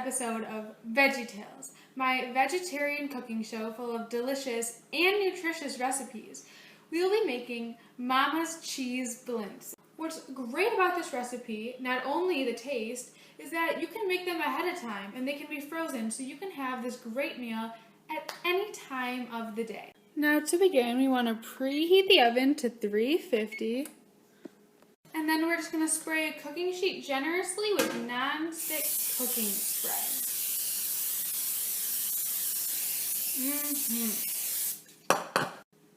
episode of VeggieTales, my vegetarian cooking show full of delicious and nutritious recipes. We will be making Mama's Cheese Blintzes. What's great about this recipe, not only the taste, is that you can make them ahead of time and they can be frozen so you can have this great meal at any time of the day. Now to begin, we want to preheat the oven to 350. And then we're just going to spray a cooking sheet generously with non-stick cooking spray.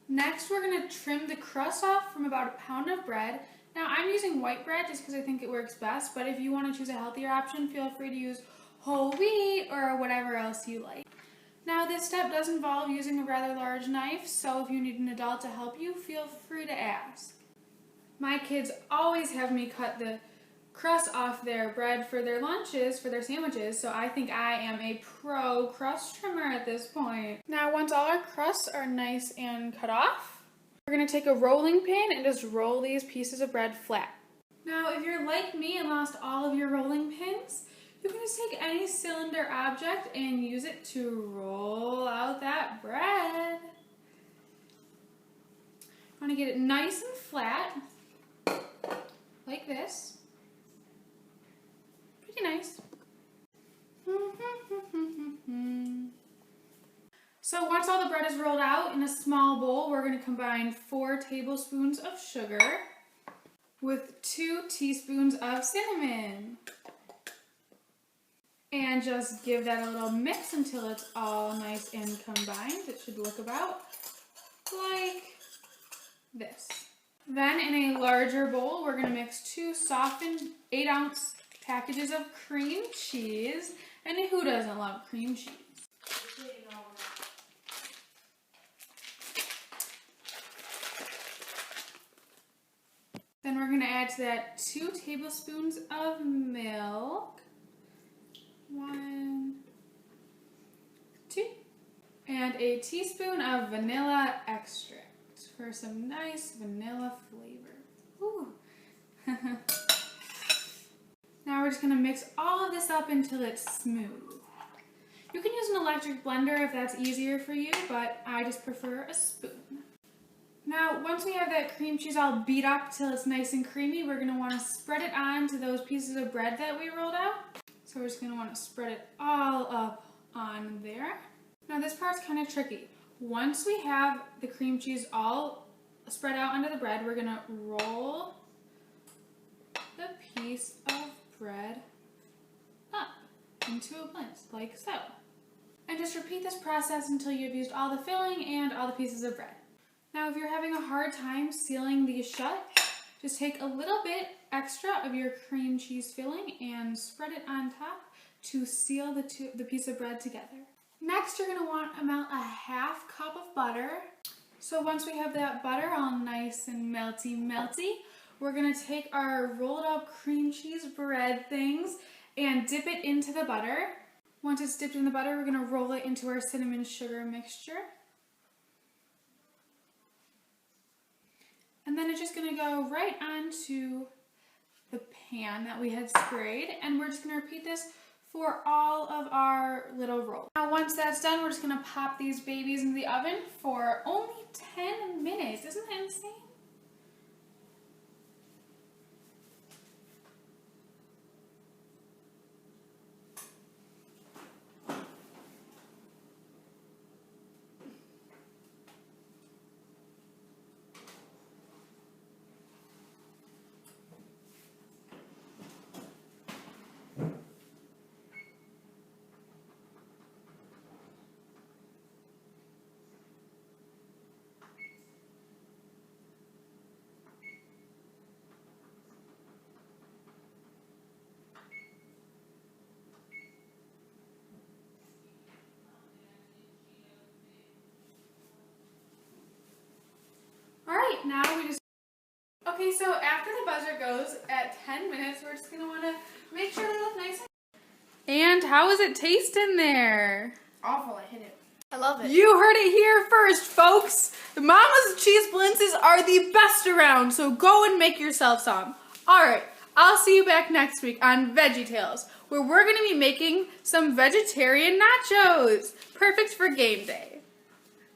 Next, we're going to trim the crust off from about a pound of bread. Now, I'm using white bread just because I think it works best, but if you want to choose a healthier option, feel free to use whole wheat or whatever else you like. Now, this step does involve using a rather large knife, so if you need an adult to help you, feel free to ask. My kids always have me cut the crust off their bread for their lunches, for their sandwiches, so I think I am a pro crust trimmer at this point. Now, once all our crusts are nice and cut off, we're going to take a rolling pin and just roll these pieces of bread flat. Now, if you're like me and lost all of your rolling pins, you can just take any cylinder object and use it to roll out that bread. I want to get it nice and flat, like this. Pretty nice. So once all the bread is rolled out in a small bowl, we're going to combine 4 tablespoons of sugar with 2 teaspoons of cinnamon. And just give that a little mix until it's all nice and combined. It should look about like this. Then in a larger bowl, we're going to mix 2 softened 8-ounce packages of cream cheese. And who doesn't love cream cheese? Then we're going to add to that 2 tablespoons of milk. 1, 2. And a teaspoon of vanilla extract for some nice vanilla flavor. Ooh. Now we're just going to mix all of this up until it's smooth. You can use an electric blender if that's easier for you, but I just prefer a spoon. Now, once we have that cream cheese all beat up till it's nice and creamy, we're going to want to spread it onto those pieces of bread that we rolled out. So we're just going to want to spread it all up on there. Now this part's kind of tricky. Once we have the cream cheese all spread out onto the bread, we're going to roll the piece of bread up into a blintz, like so. And just repeat this process until you've used all the filling and all the pieces of bread. Now if you're having a hard time sealing these shut, just take a little bit extra of your cream cheese filling and spread it on top to seal the piece of bread together. Next, you're going to want to melt a half cup of butter. So once we have that butter all nice and melty, we're going to take our rolled up cream cheese bread things and dip it into the butter. Once it's dipped in the butter, we're going to roll it into our cinnamon sugar mixture. And then it's just going to go right onto the pan that we had sprayed, and we're just going to repeat this for all of our little rolls. Now once that's done, we're just going to pop these babies in the oven for only 10 minutes. Isn't that insane? Now we just... Okay, so after the buzzer goes at 10 minutes, we're just going to want to make sure they look nice. And how is it tasting there? Awful, I hit it. I love it. You heard it here first, folks. The Mama's Cheese Blintzes are the best around, so go and make yourself some. Alright, I'll see you back next week on Veggie Tales, where we're going to be making some vegetarian nachos. Perfect for game day.